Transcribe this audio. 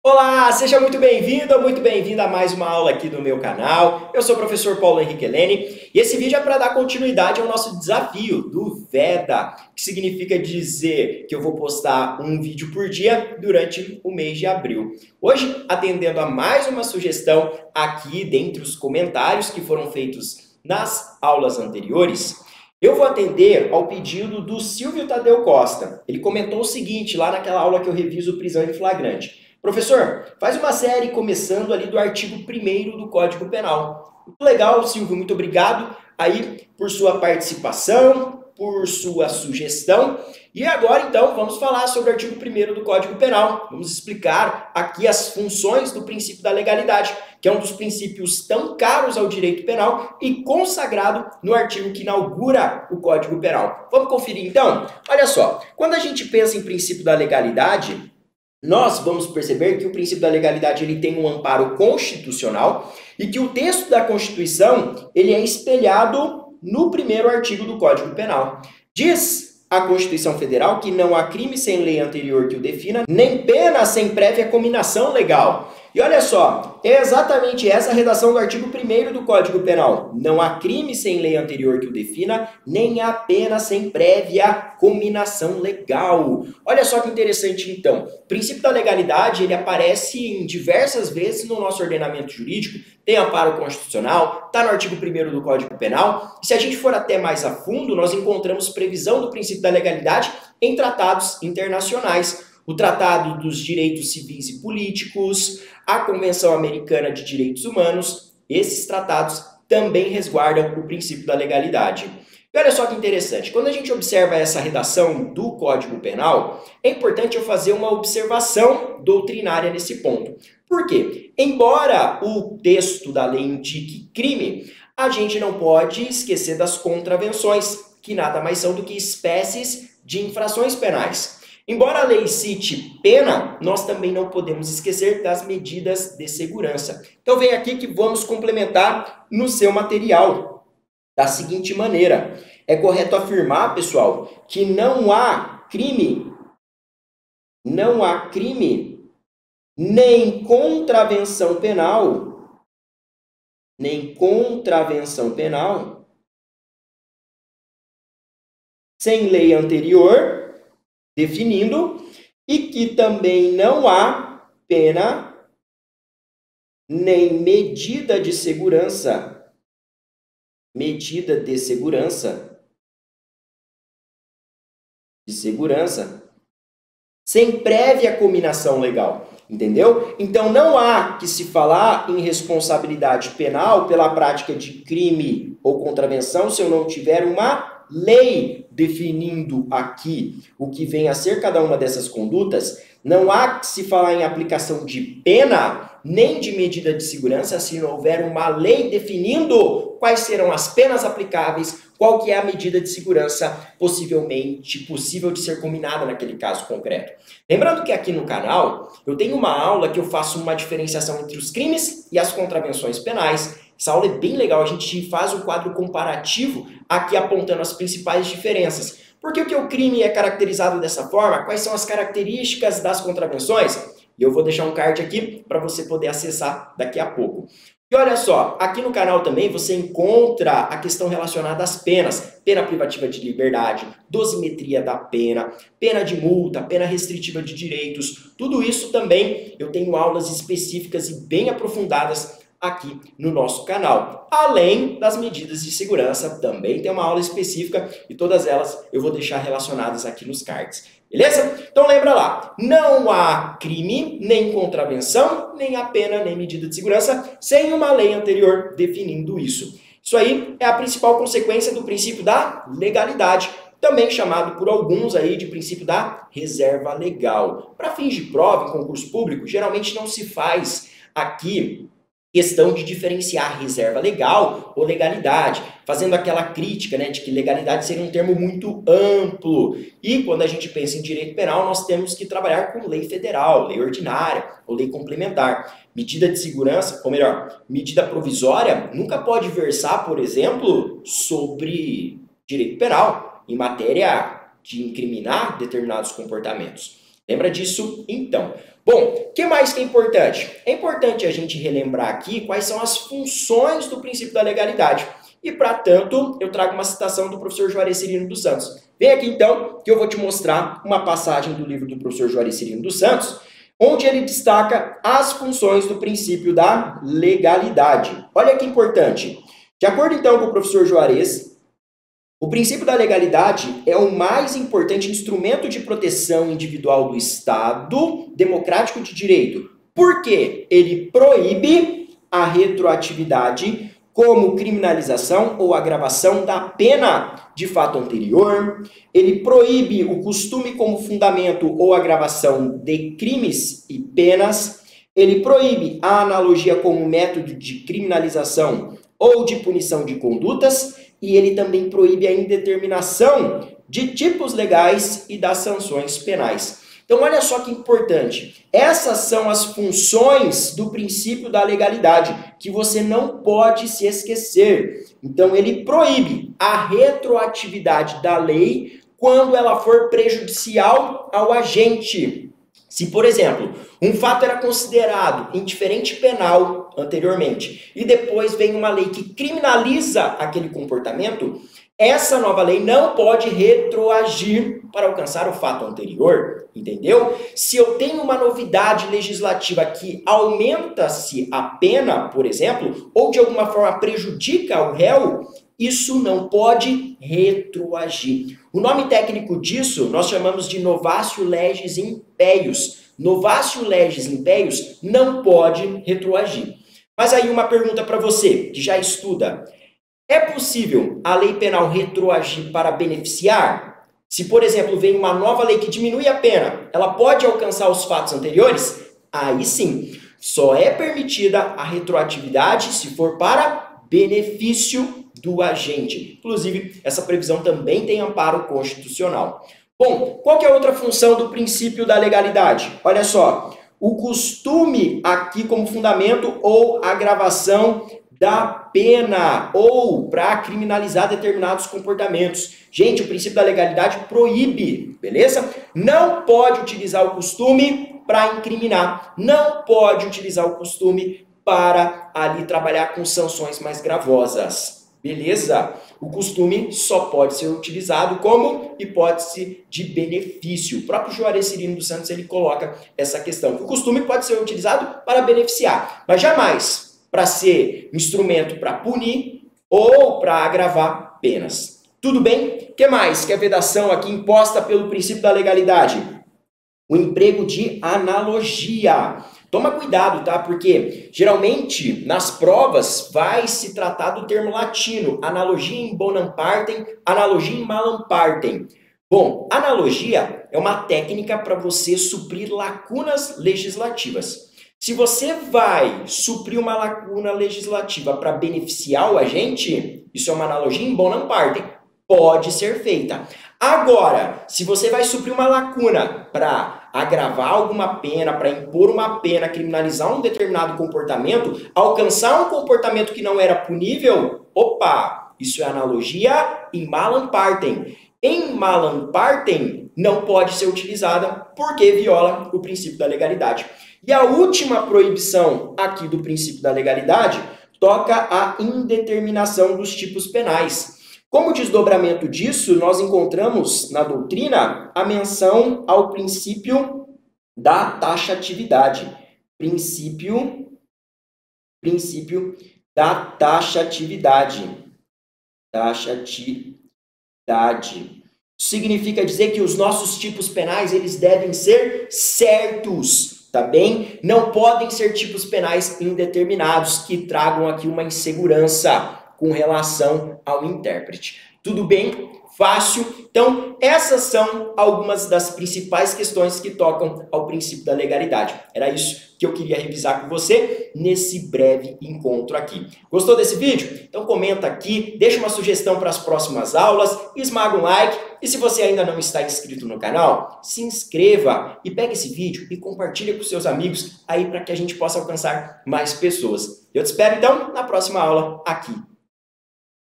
Olá, seja muito bem-vindo ou muito bem-vinda a mais uma aula aqui no meu canal. Eu sou o professor Paulo Henrique Helene e esse vídeo é para dar continuidade ao nosso desafio do VEDA, que significa dizer que eu vou postar um vídeo por dia durante o mês de abril. Hoje, atendendo a mais uma sugestão aqui dentre os comentários que foram feitos nas aulas anteriores, eu vou atender ao pedido do Silvio Tadeu Costa. Ele comentou o seguinte lá naquela aula que eu reviso prisão em flagrante. Professor, faz uma série começando ali do artigo 1º do Código Penal. Muito legal, Silvio, muito obrigado aí por sua participação, por sua sugestão. E agora, então, vamos falar sobre o artigo 1º do Código Penal. Vamos explicar aqui as funções do princípio da legalidade, que é um dos princípios tão caros ao direito penal e consagrado no artigo que inaugura o Código Penal. Vamos conferir, então? Olha só, quando a gente pensa em princípio da legalidade, nós vamos perceber que o princípio da legalidade ele tem um amparo constitucional e que o texto da Constituição ele é espelhado no primeiro artigo do Código Penal. Diz a Constituição Federal que não há crime sem lei anterior que o defina, nem pena sem prévia cominação legal. E olha só, é exatamente essa a redação do artigo 1º do Código Penal. Não há crime sem lei anterior que o defina, nem há pena sem prévia cominação legal. Olha só que interessante então. O princípio da legalidade ele aparece em diversas vezes no nosso ordenamento jurídico, tem amparo constitucional, está no artigo 1º do Código Penal. E se a gente for até mais a fundo, nós encontramos previsão do princípio da legalidade em tratados internacionais. O Tratado dos Direitos Civis e Políticos, a Convenção Americana de Direitos Humanos, esses tratados também resguardam o princípio da legalidade. E olha só que interessante, quando a gente observa essa redação do Código Penal, é importante eu fazer uma observação doutrinária nesse ponto. Por quê? Embora o texto da lei indique crime, a gente não pode esquecer das contravenções, que nada mais são do que espécies de infrações penais. Embora a lei cite pena, nós também não podemos esquecer das medidas de segurança. Então vem aqui que vamos complementar no seu material da seguinte maneira. É correto afirmar, pessoal, que não há crime, nem contravenção penal, sem lei anterior definindo, e que também não há pena nem medida de segurança, sem prévia cominação legal, entendeu? Então não há que se falar em responsabilidade penal pela prática de crime ou contravenção se eu não tiver uma lei definindo aqui o que vem a ser cada uma dessas condutas. Não há que se falar em aplicação de pena nem de medida de segurança se não houver uma lei definindo quais serão as penas aplicáveis, qual que é a medida de segurança possível de ser combinada naquele caso concreto. Lembrando que aqui no canal eu tenho uma aula que eu faço uma diferenciação entre os crimes e as contravenções penais. Essa aula é bem legal, a gente faz um quadro comparativo aqui apontando as principais diferenças. Por que o crime é caracterizado dessa forma? Quais são as características das contravenções? E eu vou deixar um card aqui para você poder acessar daqui a pouco. E olha só, aqui no canal também você encontra a questão relacionada às penas. Pena privativa de liberdade, dosimetria da pena, pena de multa, pena restritiva de direitos. Tudo isso também eu tenho aulas específicas e bem aprofundadas aqui no nosso canal. Além das medidas de segurança, também tem uma aula específica e todas elas eu vou deixar relacionadas aqui nos cards. Beleza? Então lembra lá, não há crime, nem contravenção, nem a pena, nem medida de segurança, sem uma lei anterior definindo isso. Isso aí é a principal consequência do princípio da legalidade, também chamado por alguns aí de princípio da reserva legal. Para fins de prova em concurso público, geralmente não se faz aqui questão de diferenciar reserva legal ou legalidade, fazendo aquela crítica, né, de que legalidade seria um termo muito amplo. E quando a gente pensa em direito penal, nós temos que trabalhar com lei federal, lei ordinária ou lei complementar. Medida de segurança, ou melhor, medida provisória, nunca pode versar, por exemplo, sobre direito penal, em matéria de incriminar determinados comportamentos. Lembra disso? Então. Bom, o que mais que é importante? É importante a gente relembrar aqui quais são as funções do princípio da legalidade. E, para tanto, eu trago uma citação do professor Juarez Cirino dos Santos. Vem aqui, então, que eu vou te mostrar uma passagem do livro do professor Juarez Cirino dos Santos, onde ele destaca as funções do princípio da legalidade. Olha que importante. De acordo, então, com o professor Juarez, o princípio da legalidade é o mais importante instrumento de proteção individual do Estado democrático de direito. Por quê? Ele proíbe a retroatividade como criminalização ou agravação da pena de fato anterior. Ele proíbe o costume como fundamento ou agravação de crimes e penas. Ele proíbe a analogia como método de criminalização ou de punição de condutas. E ele também proíbe a indeterminação de tipos legais e das sanções penais. Então, olha só que importante. Essas são as funções do princípio da legalidade, que você não pode se esquecer. Então, ele proíbe a retroatividade da lei quando ela for prejudicial ao agente. Se, por exemplo, um fato era considerado indiferente penal anteriormente e depois vem uma lei que criminaliza aquele comportamento, essa nova lei não pode retroagir para alcançar o fato anterior, entendeu? Se eu tenho uma novidade legislativa que aumenta-se a pena, por exemplo, ou de alguma forma prejudica o réu, isso não pode retroagir. O nome técnico disso nós chamamos de novatio legis impeius. Novatio legis impeius não pode retroagir. Mas aí uma pergunta para você, que já estuda. É possível a lei penal retroagir para beneficiar? Se, por exemplo, vem uma nova lei que diminui a pena, ela pode alcançar os fatos anteriores? Aí sim, só é permitida a retroatividade se for para benefício do agente. Inclusive, essa previsão também tem amparo constitucional. Bom, qual que é a outra função do princípio da legalidade? Olha só, o costume aqui como fundamento ou agravação da pena ou para criminalizar determinados comportamentos. Gente, o princípio da legalidade proíbe, beleza? Não pode utilizar o costume para incriminar, não pode utilizar o costume para ali trabalhar com sanções mais gravosas, beleza? O costume só pode ser utilizado como hipótese de benefício. O próprio Juarez Cirino dos Santos ele coloca essa questão, que o costume pode ser utilizado para beneficiar, mas jamais para ser instrumento para punir ou para agravar penas. Tudo bem? O que mais que é a vedação aqui imposta pelo princípio da legalidade? O emprego de analogia. Toma cuidado, tá? Porque geralmente nas provas vai se tratar do termo latino, analogia in bonum partem, analogia in malum partem. Bom, analogia é uma técnica para você suprir lacunas legislativas. Se você vai suprir uma lacuna legislativa para beneficiar o agente, isso é uma analogia in bonum partem, pode ser feita. Agora, se você vai suprir uma lacuna para agravar alguma pena, para impor uma pena, criminalizar um determinado comportamento, alcançar um comportamento que não era punível, opa, isso é analogia in malum partem. Em malum partem não pode ser utilizada porque viola o princípio da legalidade. E a última proibição aqui do princípio da legalidade toca a indeterminação dos tipos penais. Como desdobramento disso, nós encontramos na doutrina a menção ao princípio da taxatividade. Princípio da taxatividade. Taxatividade. Isso significa dizer que os nossos tipos penais eles devem ser certos, tá bem? Não podem ser tipos penais indeterminados que tragam aqui uma insegurança com relação ao intérprete. Tudo bem? Fácil? Então, essas são algumas das principais questões que tocam ao princípio da legalidade. Era isso que eu queria revisar com você nesse breve encontro aqui. Gostou desse vídeo? Então comenta aqui, deixa uma sugestão para as próximas aulas, esmaga um like e se você ainda não está inscrito no canal, se inscreva e pega esse vídeo e compartilha com seus amigos aí para que a gente possa alcançar mais pessoas. Eu te espero então na próxima aula aqui